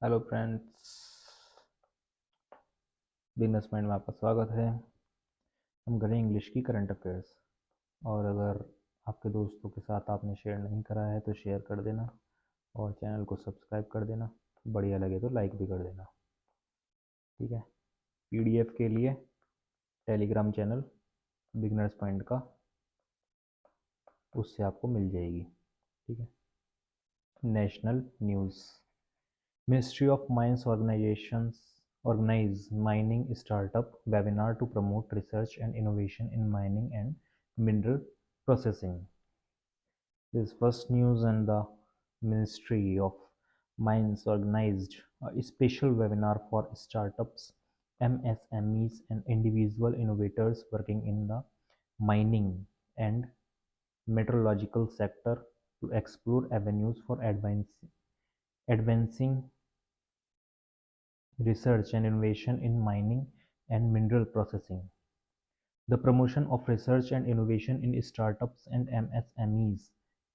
Hello friends, business mind में आपका स्वागत है। हम करें इंग्लिश की करंट अफेयर्स। और अगर आपके दोस्तों के साथ आपने शेयर नहीं करा है तो शेयर कर देना और चैनल को सब्सक्राइब कर देना। बढ़िया लगे तो लाइक भी कर देना। ठीक है। पीडीएफ के लिए टेलीग्राम चैनल बिगनर्स माइंड का, उससे आपको मिल जाएगी। ठीक है। National news. Ministry of Mines organize mining startup webinar to promote research and innovation in mining and mineral processing. This is first news, and the Ministry of Mines organized a special webinar for startups, MSMEs, and individual innovators working in the mining and metallurgical sector to explore avenues for advancing research and innovation in mining and mineral processing. The promotion of research and innovation in startups and MSMEs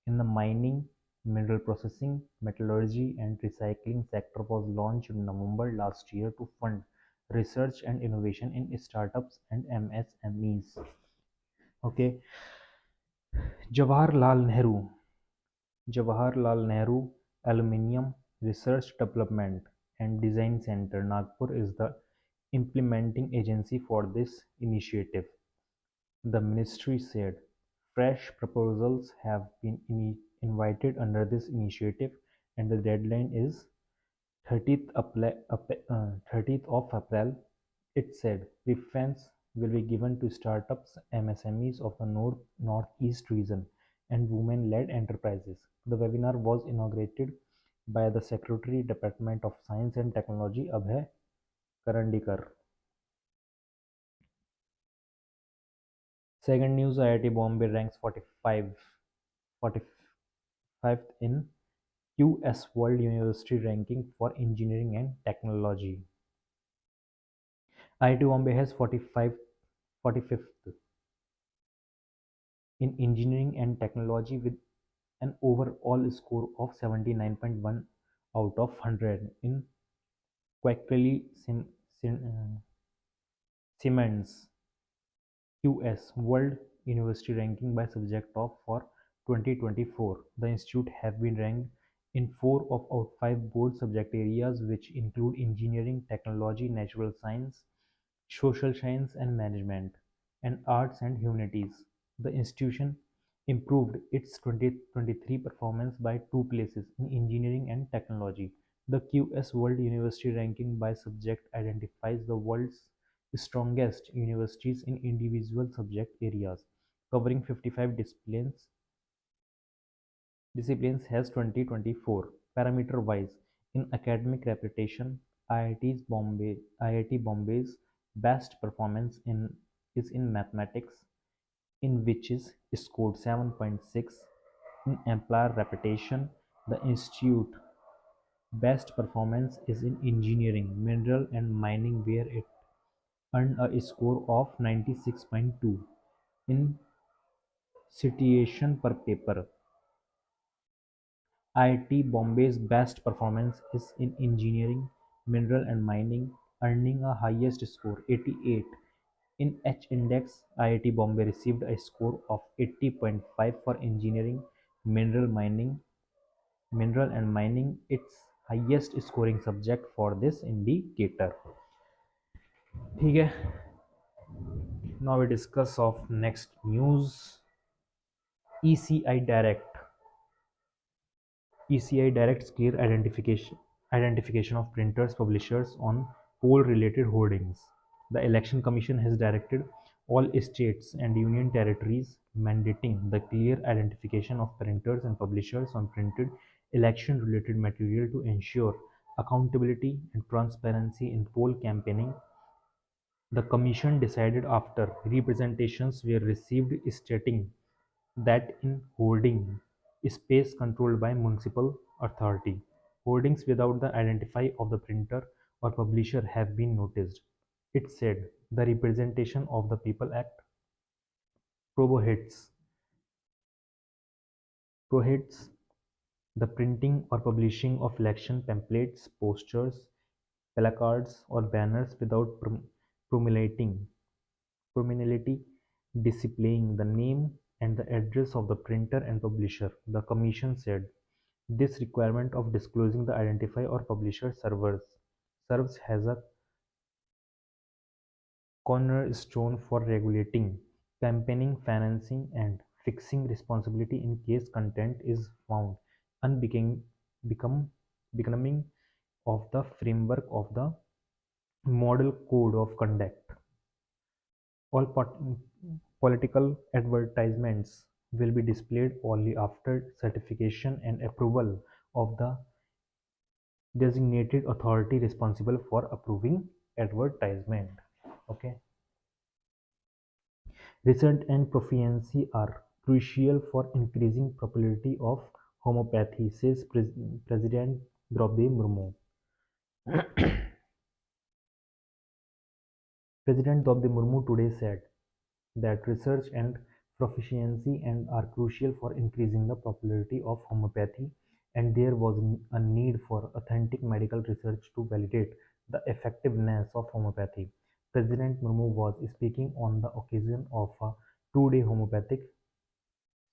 in the mining, mineral processing, metallurgy, and recycling sector was launched in November last year to fund research and innovation in startups and MSMEs. Okay. Jawaharlal Nehru Jawaharlal Nehru Aluminium Research Development and Design Center, Nagpur, is the implementing agency for this initiative. The ministry said fresh proposals have been invited under this initiative, and the deadline is 30th of April. It said preference will be given to startups, MSMEs of the Northeast region, and women-led enterprises. The webinar was inaugurated by the Secretary, Department of Science and Technology, Abhay Karandikar. Second news, IIT Bombay ranks 45th in QS World University Ranking for Engineering and Technology. IIT Bombay has 45th in Engineering and Technology with an overall score of 79.1 out of 100 in Quackley Siemens QS World University Ranking by subject of for 2024. The institute have been ranked in 4 of our 5 board subject areas, which include engineering, technology, natural science, social science and management, and arts and humanities. The institution improved its 2023 performance by 2 places in engineering and technology. The QS World University Ranking by subject identifies the world's strongest universities in individual subject areas, covering 55 disciplines has 2024. Parameter wise, in academic reputation, IIT Bombay's best performance is in mathematics, in which is scored 7.6. In employer reputation, the institute best performance is in engineering, mineral and mining, where it earned a score of 96.2. In citation per paper, IIT Bombay's best performance is in engineering, mineral and mining, earning a highest score 88. In H-index, IIT Bombay received a score of 80.5 for engineering, mineral and mining, its highest scoring subject for this indicator. ठीक है. Now we discuss of next news. ECI directs clear identification of printers publishers on poll-related hoardings. The Election Commission has directed all states and union territories mandating the clear identification of printers and publishers on printed election-related material to ensure accountability and transparency in poll campaigning. The Commission decided after representations were received stating that in hoarding space controlled by municipal authority, hoardings without the identify of the printer or publisher have been noticed. It said the Representation of the People Act prohibits The printing or publishing of election pamphlets, posters, placards, or banners without prominently displaying the name and the address of the printer and publisher. The Commission said this requirement of disclosing the identifier or publisher serves as a cornerstone for regulating campaigning, financing, and fixing responsibility in case content is found unbecoming become, becoming of the framework of the model code of conduct. All political advertisements will be displayed only after certification and approval of the designated authority responsible for approving advertisement. Okay. Research and proficiency are crucial for increasing popularity of homeopathy, says President Draupadi Murmu. President Draupadi Murmu today said that research and proficiency and are crucial for increasing the popularity of homeopathy, and there was a need for authentic medical research to validate the effectiveness of homeopathy. President Murmu was speaking on the occasion of a two-day homeopathic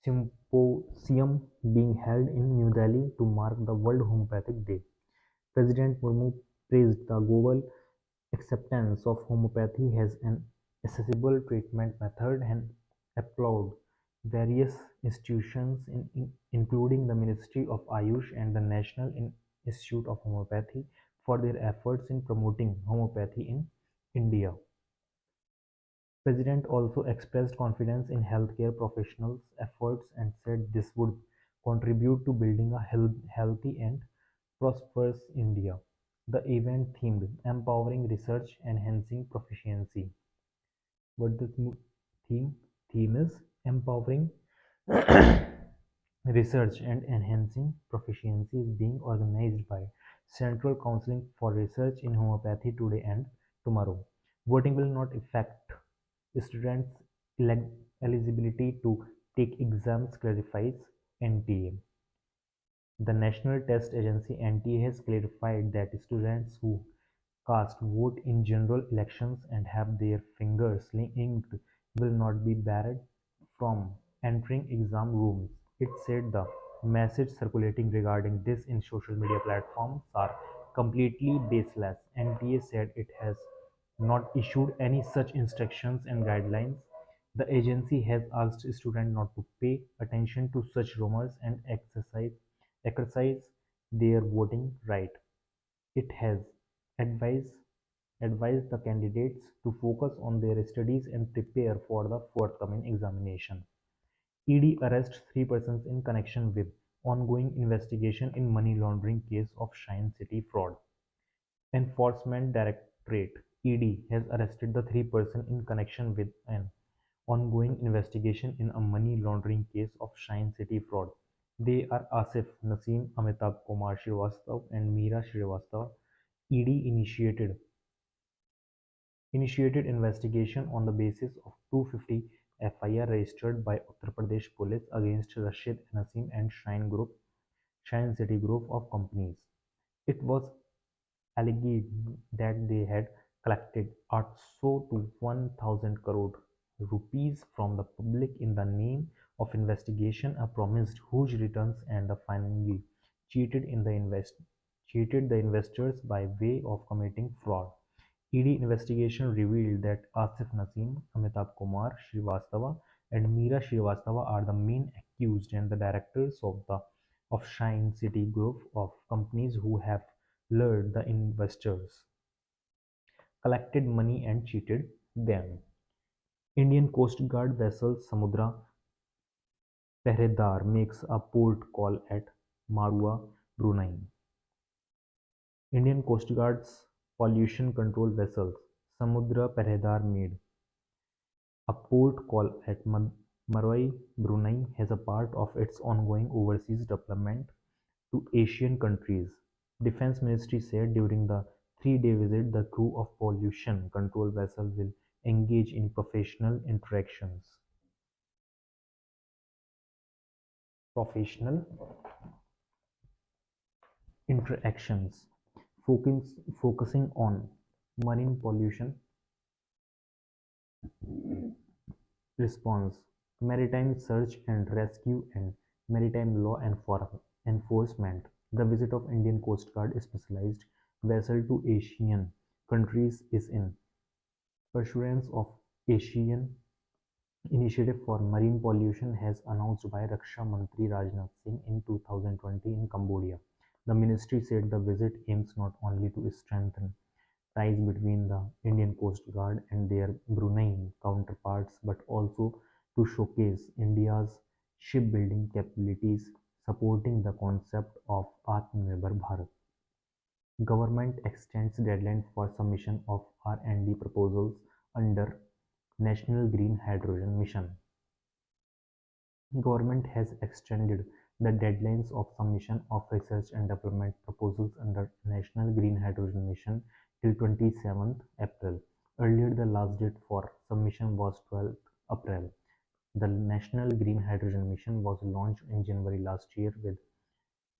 symposium being held in New Delhi to mark the World Homeopathic Day. President Murmu praised the global acceptance of homeopathy as an accessible treatment method and applauded various institutions, including the Ministry of Ayush and the National Institute of Homeopathy, for their efforts in promoting homeopathy in India. President also expressed confidence in healthcare professionals' efforts and said this would contribute to building a healthy and prosperous India. The event themed Empowering Research, Enhancing Proficiency. What this theme? Theme is Empowering Research and Enhancing Proficiency is being organized by Central Council for Research in Homeopathy today and tomorrow. Voting will not affect students' eligibility to take exams, clarifies NTA. The National Test Agency (NTA) has clarified that students who cast vote in general elections and have their fingers inked will not be barred from entering exam rooms. It said the message circulating regarding this in social media platforms are completely baseless. NTA said it has not issued any such instructions and guidelines. The agency has asked students not to pay attention to such rumors and exercise their voting right. It has advised advised the candidates to focus on their studies and prepare for the forthcoming examination. ED arrests three persons in connection with ongoing investigation in money laundering case of Shine City fraud. Enforcement Directorate (ED) has arrested the three persons in connection with an ongoing investigation in a money laundering case of Shine City fraud. They are Asif Naseem, Amitabh Kumar Srivastava, and Meera Srivastava. ED initiated investigation on the basis of 250 FIR registered by Uttar Pradesh Police against Rashid Naseem and Shine City Group of companies. It was alleged that they had collected 800 to 1,000 crore rupees from the public in the name of investigation, promised huge returns, and finally cheated the investors by way of committing fraud. ED investigation revealed that Asif Naseem, Amitabh Kumar Srivastava, and Meera Srivastava are the main accused and the directors of Shine City Group of companies who have lured the investors, collected money, and cheated them. Indian Coast Guard vessel Samudra Pehredar makes a port call at Marua, Brunei. Indian Coast Guard's pollution control vessel Samudra Pehredar made a port call at Maroi, Brunei as a part of its ongoing overseas deployment to Asian countries. Defense Ministry said during the three-day visit the crew of pollution control vessel will engage in professional interactions. Professional interactions, focusing on marine pollution response, maritime search and rescue, and maritime law enforcement. The visit of Indian Coast Guard specialized vessel to Asian countries is in pursuance of Asian Initiative for Marine Pollution as announced by Raksha Mantri Rajnath Singh in 2020 in Cambodia. The ministry said the visit aims not only to strengthen ties between the Indian Coast Guard and their Brunei counterparts but also to showcase India's shipbuilding capabilities supporting the concept of Atmanirbhar Bharat. Government extends deadline for submission of R&D proposals under National Green Hydrogen Mission. Government has extended the deadlines of submission of research and development proposals under National Green Hydrogen Mission till 27th April. Earlier, the last date for submission was 12th April. The National Green Hydrogen Mission was launched in January last year with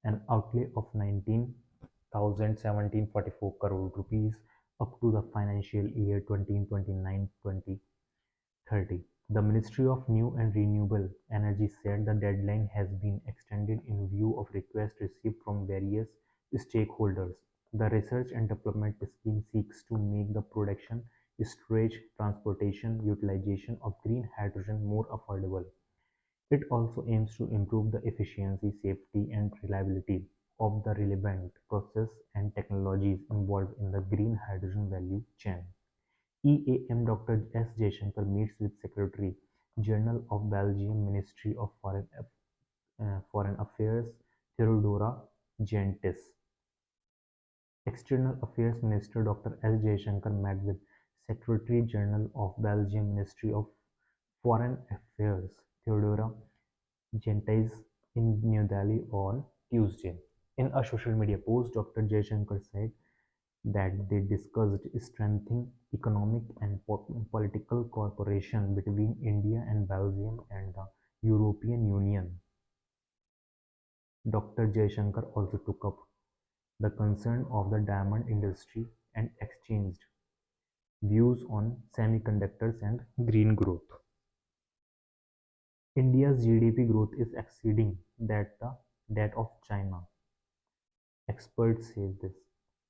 an outlay of 19,1744 crore rupees up to the financial year 2029-2030. The Ministry of New and Renewable Energy said the deadline has been extended in view of requests received from various stakeholders. The research and development scheme seeks to make the production, storage, transportation, utilization of green hydrogen more affordable. It also aims to improve the efficiency, safety, and reliability of the relevant process and technologies involved in the green hydrogen value chain. EAM Dr. S. Jaishankar meets with Secretary General of Belgium Ministry of Foreign Affairs Theodora Gentys. External Affairs Minister Dr. S. Jaishankar met with Secretary General of Belgium Ministry of Foreign Affairs Theodora Gentys in New Delhi on Tuesday. In a social media post, Dr. Jaishankar said that they discussed strengthening economic and political cooperation between India and Belgium and the European Union. Dr. Jaishankar also took up the concern of the diamond industry and exchanged views on semiconductors and green growth. India's GDP growth is exceeding that of China. Experts say this.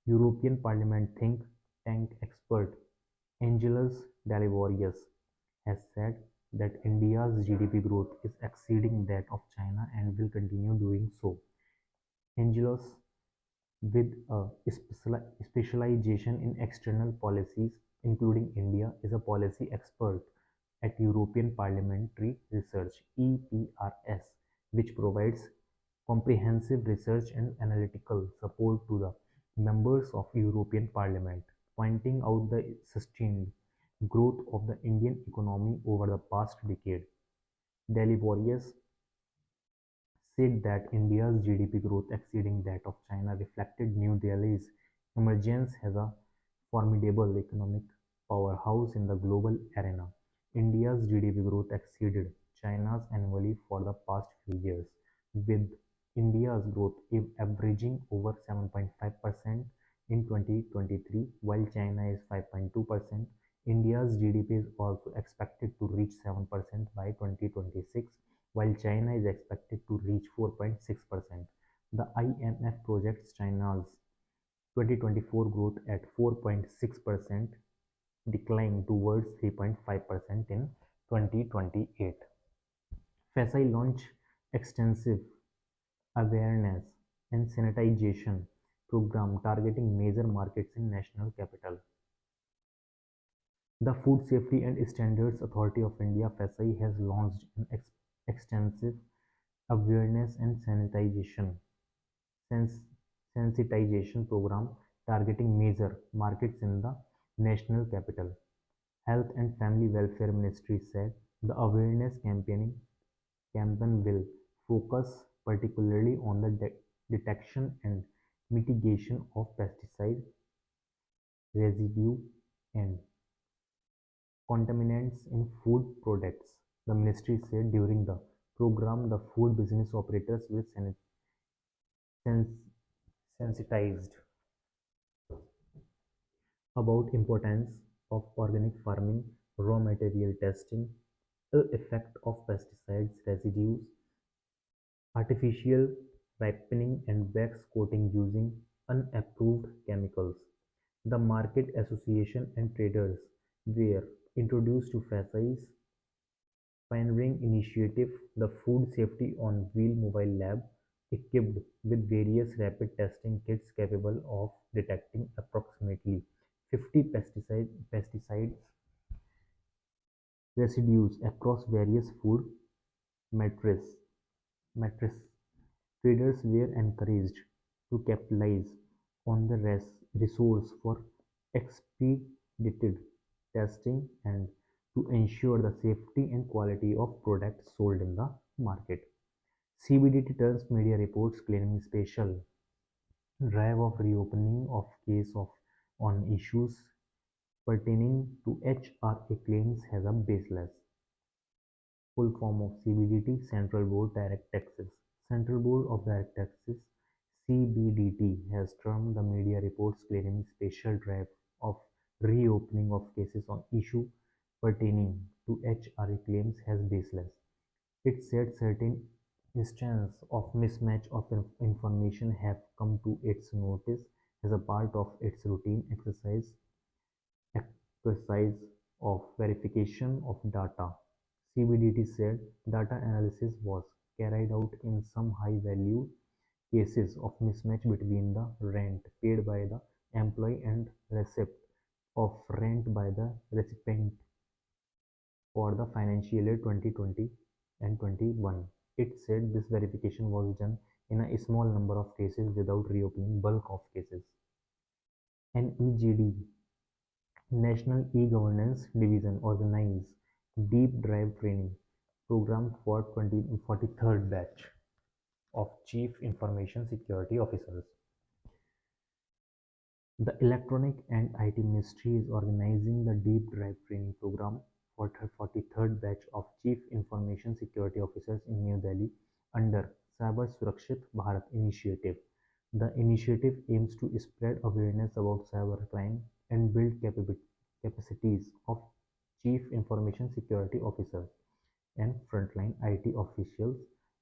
European Parliament think tank expert Angelus Delivorius has said that India's GDP growth is exceeding that of China and will continue doing so. Angelus, with a specialization in external policies, including India, is a policy expert at European Parliamentary Research (EPRS), which provides comprehensive research and analytical support to the members of European Parliament, pointing out the sustained growth of the Indian economy over the past decade. Delivorius said that India's GDP growth exceeding that of China reflected New Delhi's emergence as a formidable economic powerhouse in the global arena. India's GDP growth exceeded China's annually for the past few years, with India's growth averaging over 7.5% in 2023, while China is 5.2%. India's GDP is also expected to reach 7% by 2026, while China is expected to reach 4.6%. The IMF projects China's 2024 growth at 4.6%, decline towards 3.5% in 2028. FSI launched extensive awareness and sanitization program targeting major markets in national capital. The Food Safety and Standards Authority of India (FSI) has launched an extensive awareness and sensitization program targeting major markets in the national capital. Health and Family Welfare Ministry said the awareness campaign will focus particularly on the detection and mitigation of pesticide residue and contaminants in food products. The ministry said during the program the food business operators will sensitized about importance of organic farming, raw material testing, the effect of pesticides residues, artificial ripening and wax coating using unapproved chemicals. The market association and traders were introduced to face pioneering initiative, the Food Safety on Wheel mobile lab, equipped with various rapid testing kits capable of detecting approximately 50 pesticides residues across various food matrices. Matrices. Traders were encouraged to capitalize on the resource for expedited testing and to ensure the safety and quality of products sold in the market. CBDT turns media reports claiming special drive of reopening of case of on issues pertaining to HRA claims has a baseless. Full form of CBDT, Central Board Direct Taxes. Central Board of Direct Taxes (CBDT) has termed the media reports claiming special drive of reopening of cases on issue pertaining to HRA claims as baseless. It said certain instances of mismatch of information have come to its notice as a part of its routine exercise of verification of data. CBDT said data analysis was carried out in some high-value cases of mismatch between the rent paid by the employee and receipt of rent by the recipient for the financial year 2020 and 21. It said this verification was done in a small number of cases without reopening bulk of cases. NEGD National E-Governance Division organized deep dive training program for 43rd batch of Chief Information Security Officers. The Electronic and IT Ministry is organizing the deep dive training program for 43rd batch of Chief Information Security Officers in New Delhi under Cyber Surakshit Bharat initiative. The initiative aims to spread awareness about cybercrime and build capacities of Chief Information Security Officers and frontline IT officials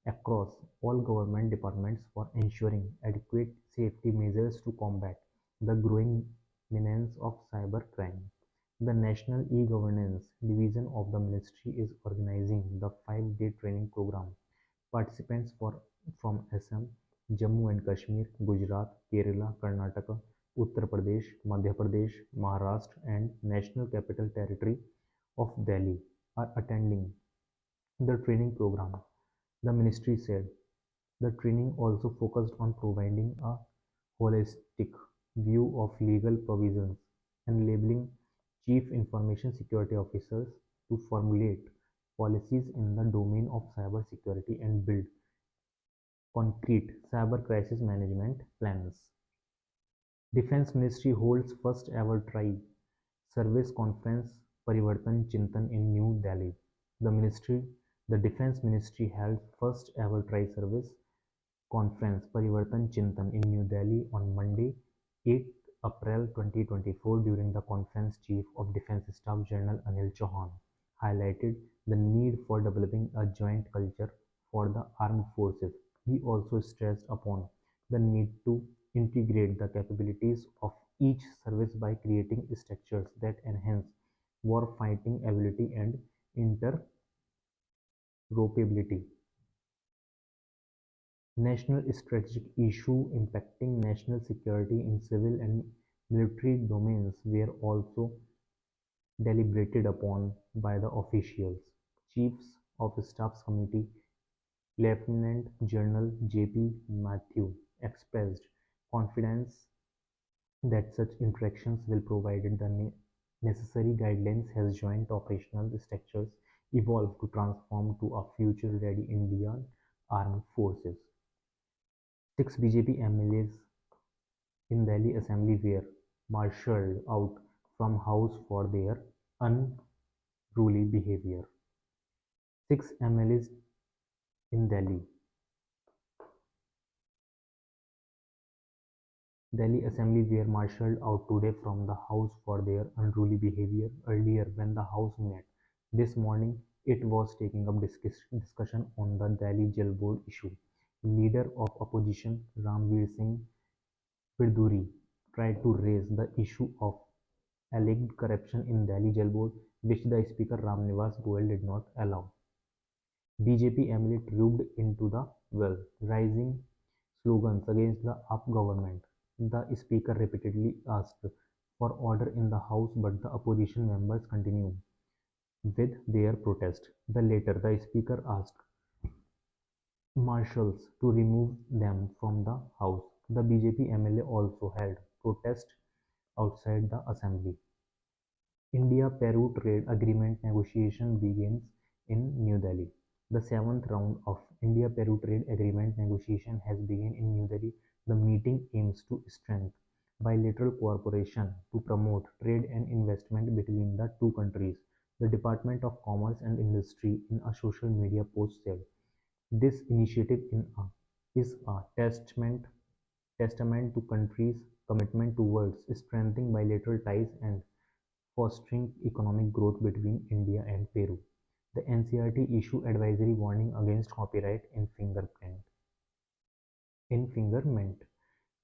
across all government departments for ensuring adequate safety measures to combat the growing menace of cybercrime. The National E-Governance Division of the Ministry is organizing the 5-day training program. Participants from Assam, Jammu and Kashmir, Gujarat, Kerala, Karnataka, Uttar Pradesh, Madhya Pradesh, Maharashtra, and National Capital Territory of Delhi are attending the training program. The ministry said the training also focused on providing a holistic view of legal provisions, enabling chief information security officers to formulate policies in the domain of cyber security and build concrete cyber crisis management plans. Defense Ministry holds first ever tri-service conference Parivartan Chintan in New Delhi. The Defense Ministry held first ever tri-service conference Parivartan Chintan in New Delhi on Monday, 8 April 2024. During the conference, Chief of Defence Staff General Anil Chauhan highlighted the need for developing a joint culture for the armed forces. He also stressed upon the need to integrate the capabilities of each service by creating structures that enhance war-fighting ability and interoperability. National strategic issue impacting national security in civil and military domains were also deliberated upon by the officials. Chiefs of Staffs Committee Lieutenant General J.P. Mathew expressed confidence that such interactions will provide the necessary guidelines as joint operational structures evolve to transform to a future-ready Indian Armed Forces. 6 BJP MLAs in Delhi Assembly were marshalled out from House for their unruly behavior. 6 MLAs in Delhi Delhi Assembly were marshalled out today from the House for their unruly behavior. Earlier, when the House met this morning, it was taking up discussion on the Delhi Jail Board issue. Leader of opposition Ramveer Singh Pirduri tried to raise the issue of alleged corruption in Delhi Jail Board, which the Speaker Ram Nivas Goyal did not allow. BJP MLA trooped into the well, raising slogans against the UP government. The Speaker repeatedly asked for order in the House, but the opposition members continued with their protest. Later, the Speaker asked marshals to remove them from the House. The BJP MLA also held protest outside the assembly. India-Peru trade agreement negotiation begins in New Delhi. The seventh round of India-Peru trade agreement negotiation has begun in New Delhi. The meeting aims to strengthen bilateral cooperation to promote trade and investment between the two countries. The Department of Commerce and Industry in a social media post said, "This initiative is a testament to countries' commitment towards strengthening bilateral ties and fostering economic growth between India and Peru." The NCERT issued advisory warning against copyright infringement.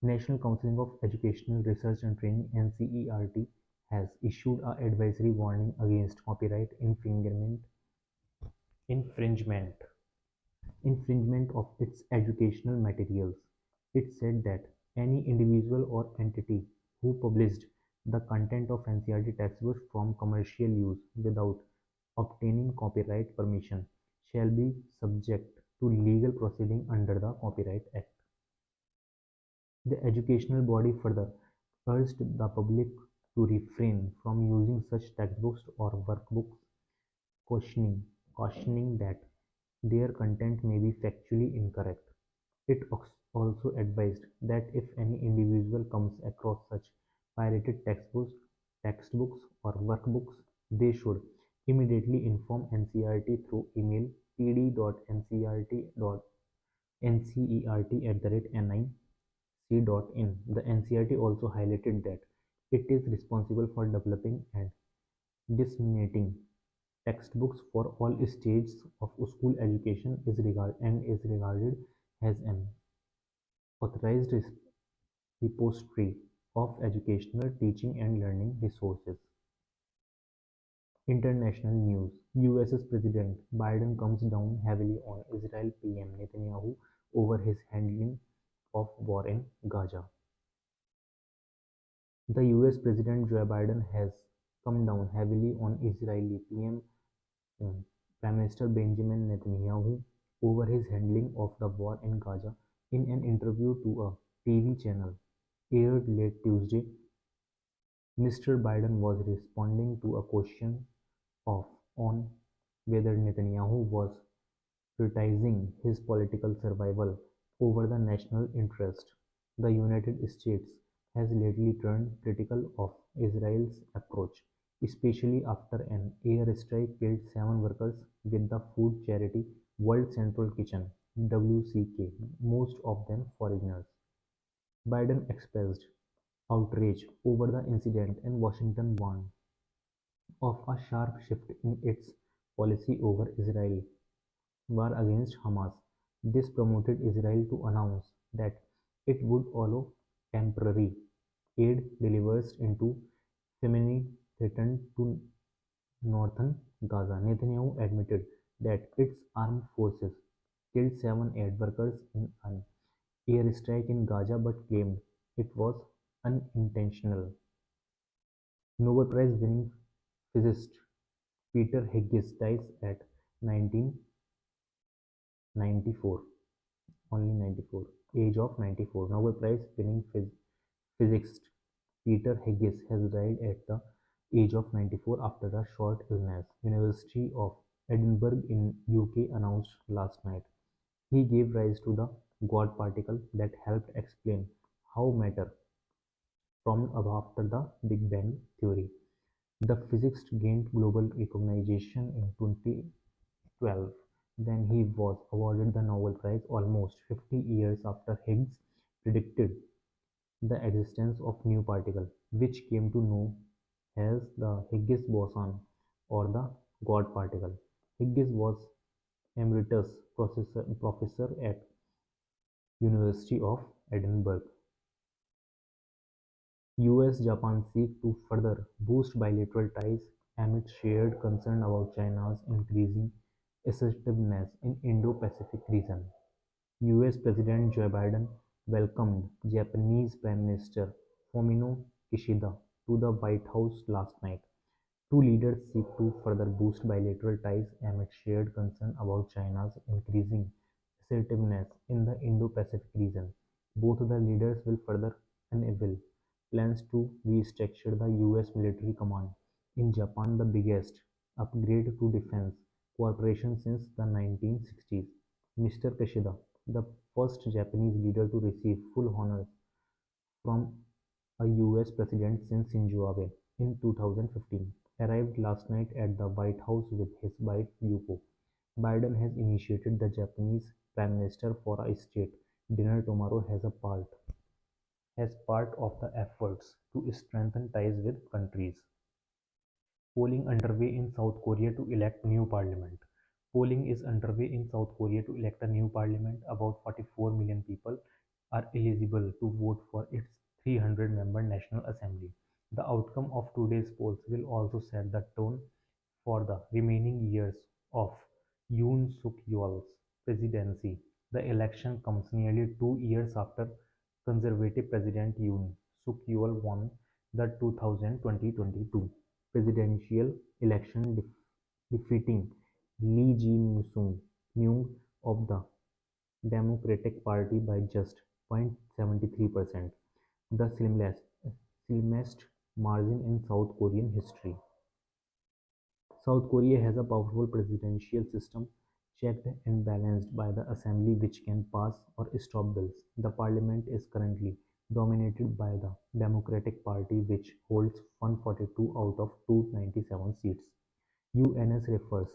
National Council of Educational Research and Training (NCERT) has issued a advisory warning against copyright infringement infringement of its educational materials. It said that any individual or entity who published the content of NCERT textbooks from commercial use without obtaining copyright permission shall be subject to legal proceeding under the Copyright Act. The educational body further urged the public to refrain from using such textbooks or workbooks, cautioning that their content may be factually incorrect. It also advised that if any individual comes across such pirated textbooks or workbooks, they should immediately inform NCERT through email pd.ncert@nic.in. The NCERT also highlighted that it is responsible for developing and disseminating textbooks for all stages of school education is regarded as an authorized repository of educational, teaching and learning resources. International news: US President Biden comes down heavily on Israel PM Netanyahu over his handling of war in Gaza. The US President Joe Biden has come down heavily on Israeli PM Prime Minister Benjamin Netanyahu over his handling of the war in Gaza. In an interview to a TV channel aired late Tuesday, Mr. Biden was responding to a question of on whether Netanyahu was prioritizing his political survival over the national interest. The United States has lately turned critical of Israel's approach, especially after an airstrike killed 7 workers with the food charity World Central Kitchen (WCK), most of them foreigners. Biden expressed outrage over the incident and Washington warned of a sharp shift in its policy over Israel war against Hamas. This prompted Israel to announce that it would allow temporary aid deliveries into famine threatened to northern Gaza. Netanyahu admitted that its armed forces killed 7 aid workers in an airstrike in Gaza but claimed it was unintentional. Nobel Prize winning physicist Peter Higgs dies at 1994, only 94, age of 94. Nobel Prize winning physicist Peter Higgs has died at the age of 94 after a short illness, University of Edinburgh in UK announced last night. He gave rise to the God particle that helped explain how matter formed after the Big Bang theory. The physicist gained global recognition in 2012 when he was awarded the Nobel Prize almost 50 years after Higgs predicted the existence of new particle, which came to know as the Higgs boson or the God particle. Higgs was emeritus professor at University of Edinburgh. US-Japan seek to further boost bilateral ties amid shared concern about China's increasing assertiveness in Indo-Pacific region. US President Joe Biden welcomed Japanese Prime Minister Fumio Kishida to the White House last night. Two leaders seek to further boost bilateral ties amid shared concern about China's increasing assertiveness in the Indo-Pacific region. Both the leaders will further unveil plans to restructure the US military command in Japan, the biggest upgrade to defense cooperation since the 1960s. Mr. Kishida, the first Japanese leader to receive full honors from a US president since Shinzo Abe in 2015, arrived last night at the White House with his wife Yuko. Biden has initiated the Japanese Prime Minister for a state dinner tomorrow as part of the efforts to strengthen ties with countries. Polling underway in South Korea to elect new parliament. Polling is underway in South Korea to elect a new parliament. About 44 million people are eligible to vote for its 300-member National Assembly. The outcome of today's polls will also set the tone for the remaining years of Yoon Suk Yeol's presidency. The election comes nearly 2 years after conservative President Yoon Suk Yeol won the 2022 presidential election, defeating Lee Jae-myung of the Democratic Party by just 0.73%, the slimmest margin in South Korean history. South Korea has a powerful presidential system, checked and balanced by the assembly which can pass or stop bills. The parliament is currently dominated by the Democratic Party, which holds 142 out of 297 seats. UNS refers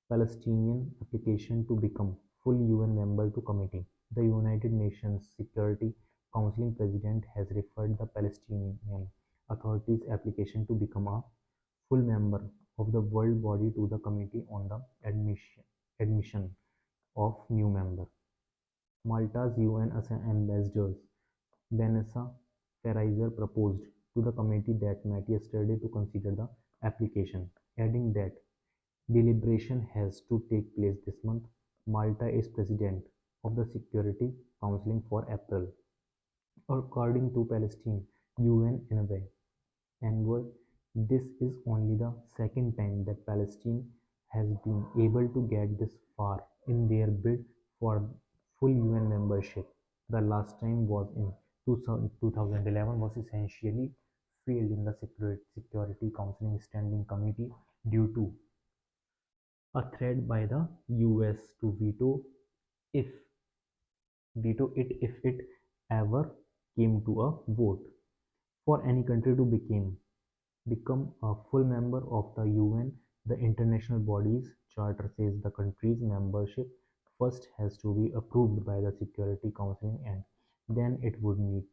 Palestinian application to become full UN member to committee. The United Nations Security Council President has referred the Palestinian Authority's application to become a full member of the world body to the Committee on the Admission of New Member. Malta's UN ambassador Vanessa Ferrier proposed to the committee that met yesterday to consider the application, adding that deliberation has to take place this month. Malta is president of the Security Council for April. According to Palestine UN envoy, this is only the second time that Palestine has been able to get this far in their bid for full UN membership. The last time was in 2011 was essentially failed in the Security Council Standing Committee due to a threat by the US to if veto it if it ever came to a vote. For any country to become a full member of the UN, the international body's charter says the country's membership first has to be approved by the Security Council, and then it would need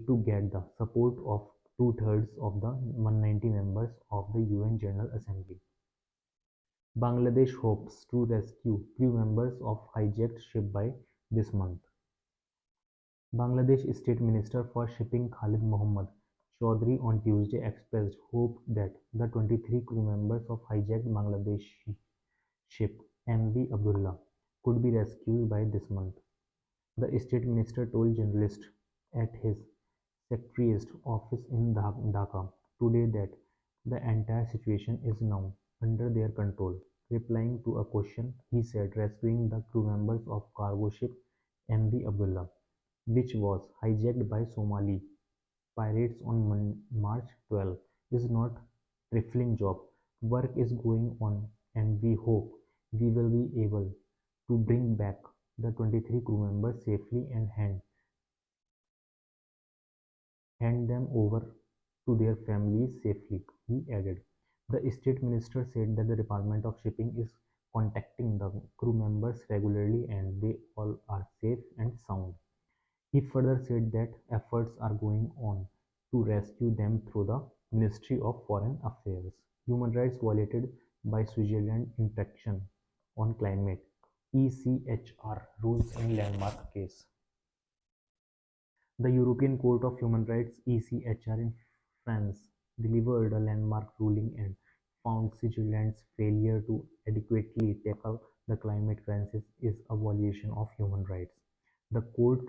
to get the support of two-thirds of the 190 members of the UN General Assembly. Bangladesh hopes to rescue crew members of hijacked ship by this month. Bangladesh State Minister for Shipping Khalid Mohammad Chaudhry on Tuesday expressed hope that the 23 crew members of hijacked Bangladeshi ship MV Abdullah could be rescued by this month. The state minister told journalists at his secretariat office in Dhaka today that the entire situation is now under their control. Replying to a question, he said rescuing the crew members of cargo ship MV Abdullah, which was hijacked by Somali pirates on March 12, is not trifling job. Work is going on and we hope we will be able to bring back the 23 crew members safely and hand them over to their families safely, he added. The state minister said that the Department of Shipping is contacting the crew members regularly and they all are safe and sound. He further said that efforts are going on to rescue them through the Ministry of Foreign Affairs. Human rights violated by Switzerland Interaction on Climate (ECHR) rules in landmark case. The European Court of Human Rights (ECHR) in France delivered a landmark ruling and found Switzerland's failure to adequately tackle the climate crisis is a violation of human rights. The court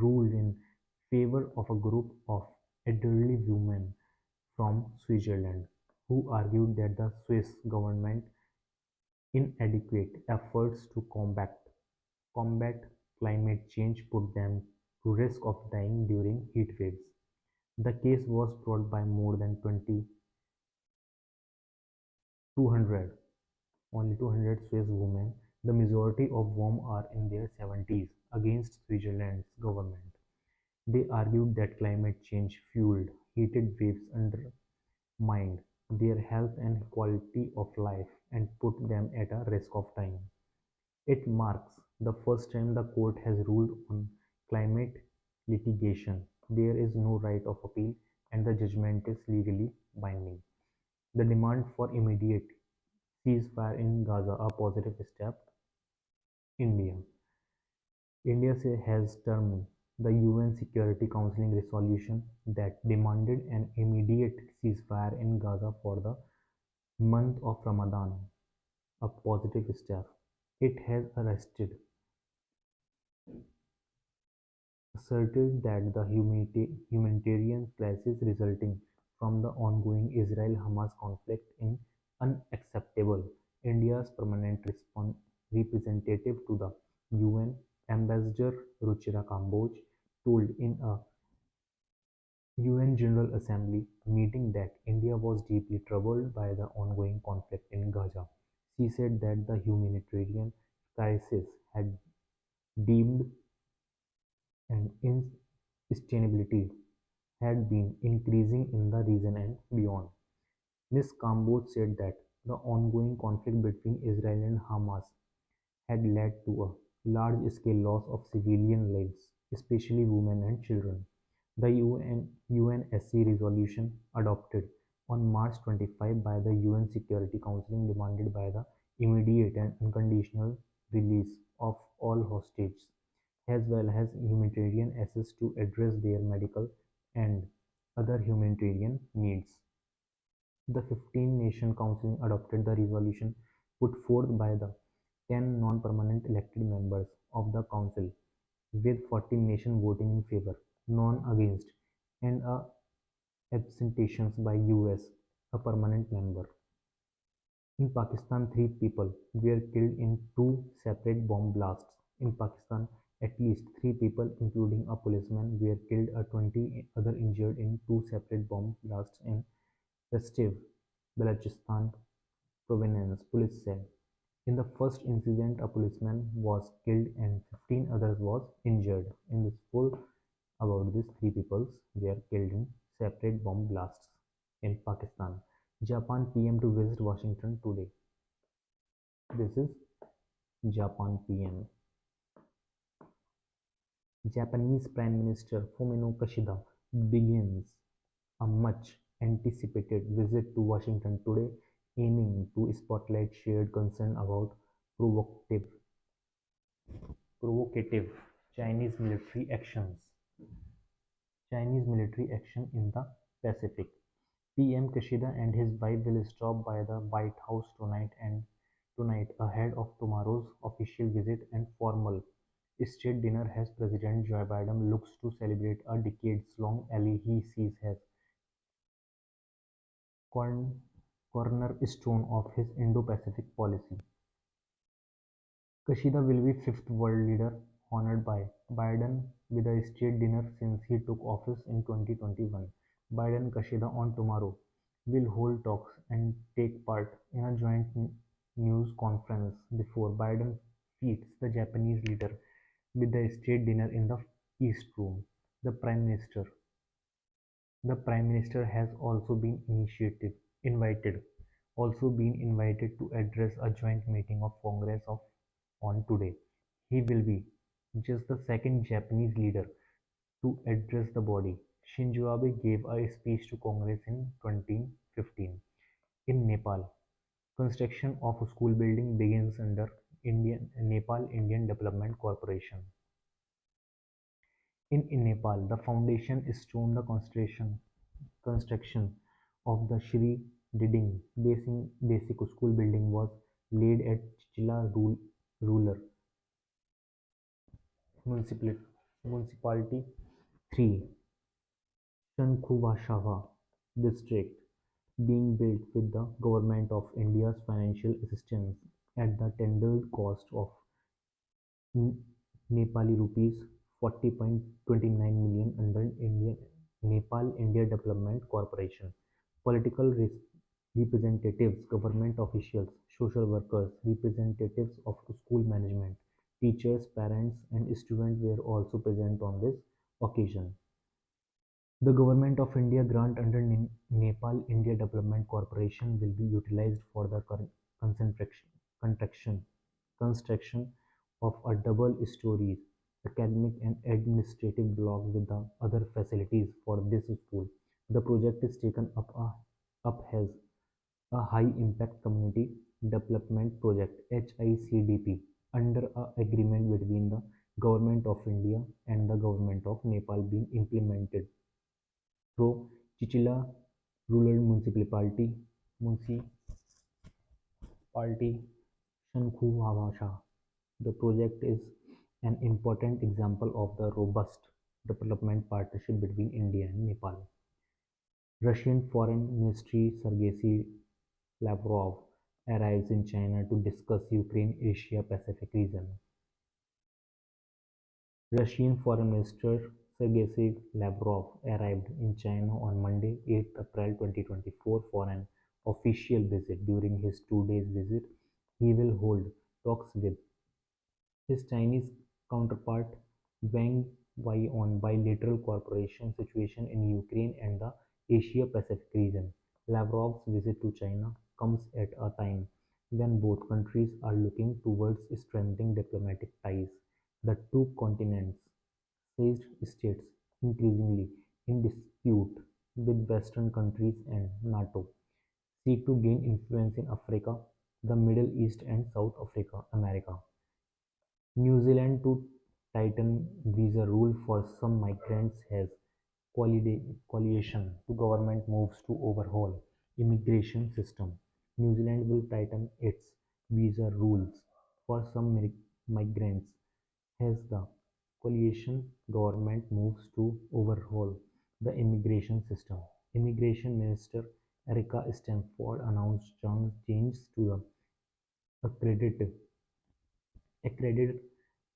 ruled in favor of a group of elderly women from Switzerland who argued that the Swiss government inadequate efforts to combat climate change put them to risk of dying during heat waves. The case was brought by more than 200, only 200 Swiss women, the majority of whom are in their 70s, against Switzerland's government. They argued that climate change fueled heated waves undermined their health and quality of life and put them at a risk of dying. It marks the first time the court has ruled on climate litigation. There is no right of appeal and the judgment is legally binding. The demand for immediate ceasefire in Gaza a positive step. India. India has termed the UN Security Council resolution that demanded an immediate ceasefire in Gaza for the month of Ramadan a positive step. It has asserted that the humanitarian crisis resulting from the ongoing Israel-Hamas conflict is unacceptable. India's permanent representative to the UN, Ambassador Ruchira Kamboj, told in a UN General Assembly meeting that India was deeply troubled by the ongoing conflict in Gaza. She said that the humanitarian crisis had deemed and instability had been increasing in the region and beyond. Ms. Kamboj said that the ongoing conflict between Israel and Hamas had led to a large-scale loss of civilian lives, especially women and children. The UNSC resolution adopted on March 25 by the UN Security Council demanded by the immediate and unconditional release of all hostages, as well as humanitarian access to address their medical and other humanitarian needs. The 15-nation council adopted the resolution put forth by the 10 non-permanent elected members of the council, with 14 nations voting in favor, none against, and a abstentions by US, a permanent member. In Pakistan, 3 people were killed in 2 separate bomb blasts. In Pakistan, at least 3 people, including a policeman, were killed and 20 others injured in 2 separate bomb blasts in Restive, Balochistan province, police said. In the first incident, a policeman was killed and 15 others was injured. In this full about these 3 people were killed in separate bomb blasts in Pakistan. Japan PM to visit Washington today. This is Japan PM. Japanese Prime Minister Fumio Kishida begins a much anticipated visit to Washington today, aiming to spotlight shared concern about provocative provocative Chinese military actions. Chinese military action in the Pacific. PM Kishida and his wife will stop by the White House tonight ahead of tomorrow's official visit and formal state dinner as President Joe Biden looks to celebrate a decades-long ally he sees as cornerstone of his Indo-Pacific policy. Kishida will be fifth world leader honored by Biden with a state dinner since he took office in 2021. Biden-Kishida on tomorrow will hold talks and take part in a joint news conference before Biden feats the Japanese leader with a state dinner in the East Room. The Prime Minister the Prime Minister has also been invited to address a joint meeting of Congress on today. He will be just the second Japanese leader to address the body. Shinzo Abe gave a speech to Congress in 2015. In Nepal, construction of a school building begins under Nepal Indian Development Corporation. In Nepal, the foundation stone the construction of the Shri Diding basic school building was laid at Chichila rural municipality 3, Shankhuwashava district, being built with the Government of India's financial assistance at the tendered cost of Nepali rupees 40.29 million under Nepal India Development Corporation. Political representatives, government officials, social workers, representatives of school management, teachers, parents, and students were also present on this occasion. The Government of India grant under Nepal India Development Corporation will be utilized for the construction construction of a double-story academic and administrative block with the other facilities for this school. The project is taken up as a high-impact community development project (HICDP) under a agreement between the Government of India and the Government of Nepal being implemented through Chichila Rural Municipality Shankhuwabasha. The project is an important example of the robust development partnership between India and Nepal. Russian Foreign Ministry Sergei Lavrov arrives in China to discuss Ukraine-Asia-Pacific region. Russian Foreign Minister Sergei Lavrov arrived in China on Monday, 8 April 2024 for an official visit. During his 2 days visit, he will hold talks with his Chinese counterpart Wang Wei on bilateral cooperation situation in Ukraine and the Asia-Pacific region. Lavrov's visit to China comes at a time when both countries are looking towards strengthening diplomatic ties. The two continents sized states increasingly in dispute with Western countries and NATO seek to gain influence in Africa, the Middle East and South America. New Zealand to tighten visa rule for some migrants as coalition to government moves to overhaul immigration system. New Zealand will tighten its visa rules for some migrants as the coalition government moves to overhaul the immigration system. Immigration Minister Erica Stanford announced changes to the accredited Accredited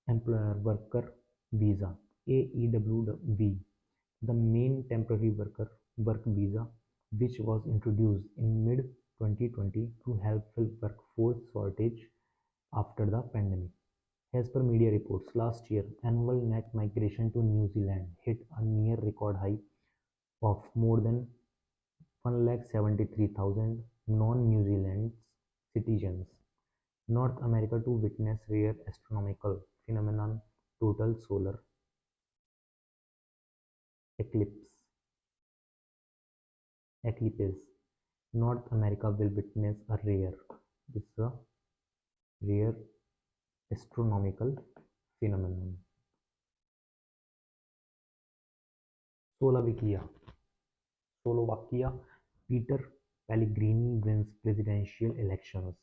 Employer Worker Visa (AEWV), the main temporary work visa which was introduced in mid-2020 to help fill workforce shortage after the pandemic. As per media reports, last year, annual net migration to New Zealand hit a near record high of more than 173,000 non-New Zealand citizens North America to witness rare astronomical phenomenon total solar eclipse. Eclipse. North America will witness a rare astronomical phenomenon. Slovakia. Slovakia. Peter Pellegrini wins presidential elections.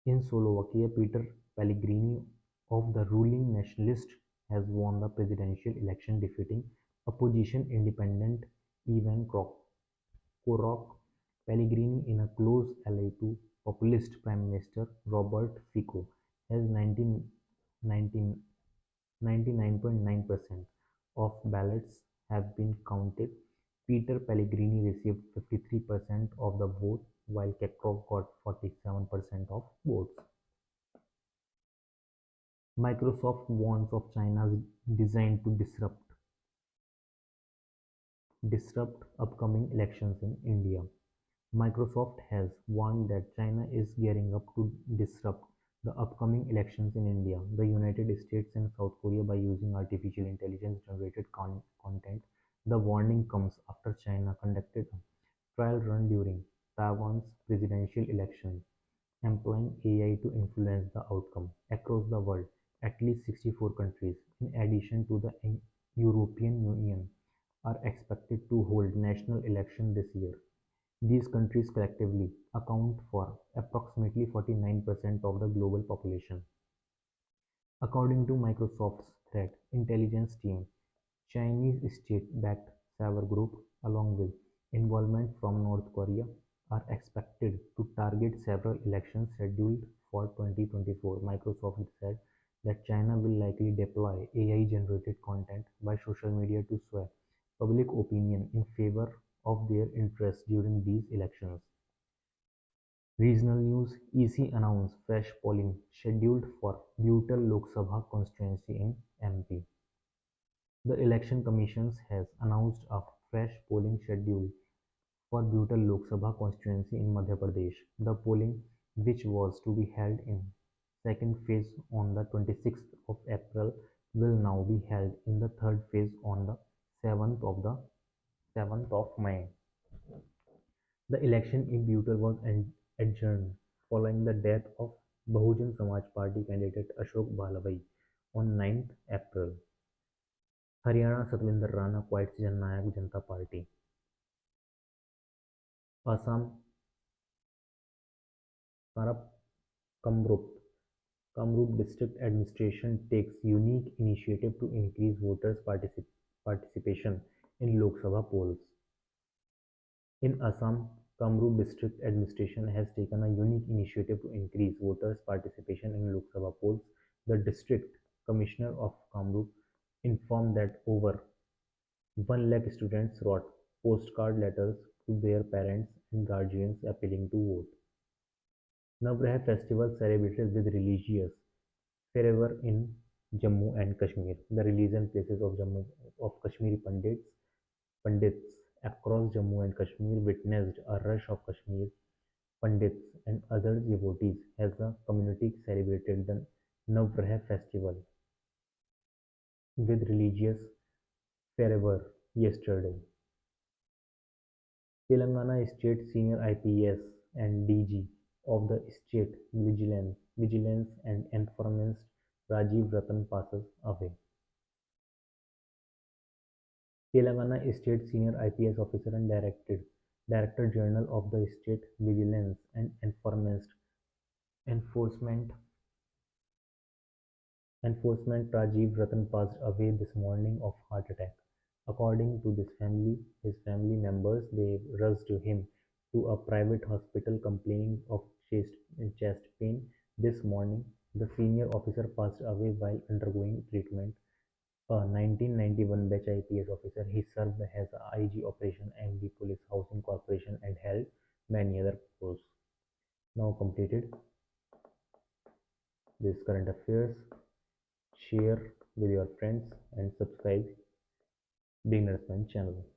In Slovakia, Peter Pellegrini of the ruling Nationalist has won the presidential election defeating opposition independent Ivan Korok. Pellegrini, in a close ally to populist Prime Minister Robert Fico, has 99.9% of ballots have been counted. Peter Pellegrini received 53% of the vote, while Kekrov got 47% of votes. Microsoft warns of China's design to disrupt upcoming elections in India. Microsoft has warned that China is gearing up to disrupt The upcoming elections in India, the United States and South Korea by using artificial intelligence generated content. The warning comes after China conducted a trial run during Taiwan's presidential election, employing AI to influence the outcome. Across the world, at least 64 countries, in addition to the European Union, are expected to hold national elections this year. These countries collectively account for approximately 49% of the global population. According to Microsoft's threat intelligence team, Chinese state-backed cyber group, along with involvement from North Korea, are expected to target several elections scheduled for 2024. Microsoft said that China will likely deploy AI-generated content by social media to sway public opinion in favor of their interests during these elections. Regional news: EC announced fresh polling scheduled for Bhutan Lok Sabha constituency in MP. The Election Commission has announced a fresh polling schedule for Bhutan Lok Sabha constituency in Madhya Pradesh. The polling, which was to be held in second phase on the 26th of April, will now be held in the third phase on the 7th of May. The election in Bhutan was adjourned following the death of Bahujan Samaj Party candidate Ashok Balawai on 9th April. Haryana Satvinder Rana quits Jan Nayak Janata Party. Assam Kamrup District Administration takes unique initiative to increase voters' participation in Lok Sabha polls. In Assam, Kamrup District Administration has taken a unique initiative to increase voters' participation in Lok Sabha polls. The District Commissioner of Kamrup informed that over 1 lakh students wrote postcard letters to their parents and guardians appealing to vote. Navratri festival celebrated with religious fervor in Jammu and Kashmir. The religious places of Kashmiri Pandits across Jammu and Kashmir witnessed a rush of Kashmir Pandits and other devotees as the community celebrated the Navratri festival with religious fervor yesterday. Telangana State Senior IPS and DG of the State Vigilance and Enforcement Rajiv Ratan passes away. Telangana State Senior IPS Officer and Director General of the State Vigilance and Enforcement Enforcement Rajiv Ratan passed away this morning of heart attack. According to his family members, they rushed him to a private hospital complaining of chest pain. This morning, the senior officer passed away while undergoing treatment. A 1991 batch IPS officer, he served as IG Operation MD Police Housing Corporation and held many other posts. Now completed this current affairs. Share with your friends and subscribe Beginner's Mind channel.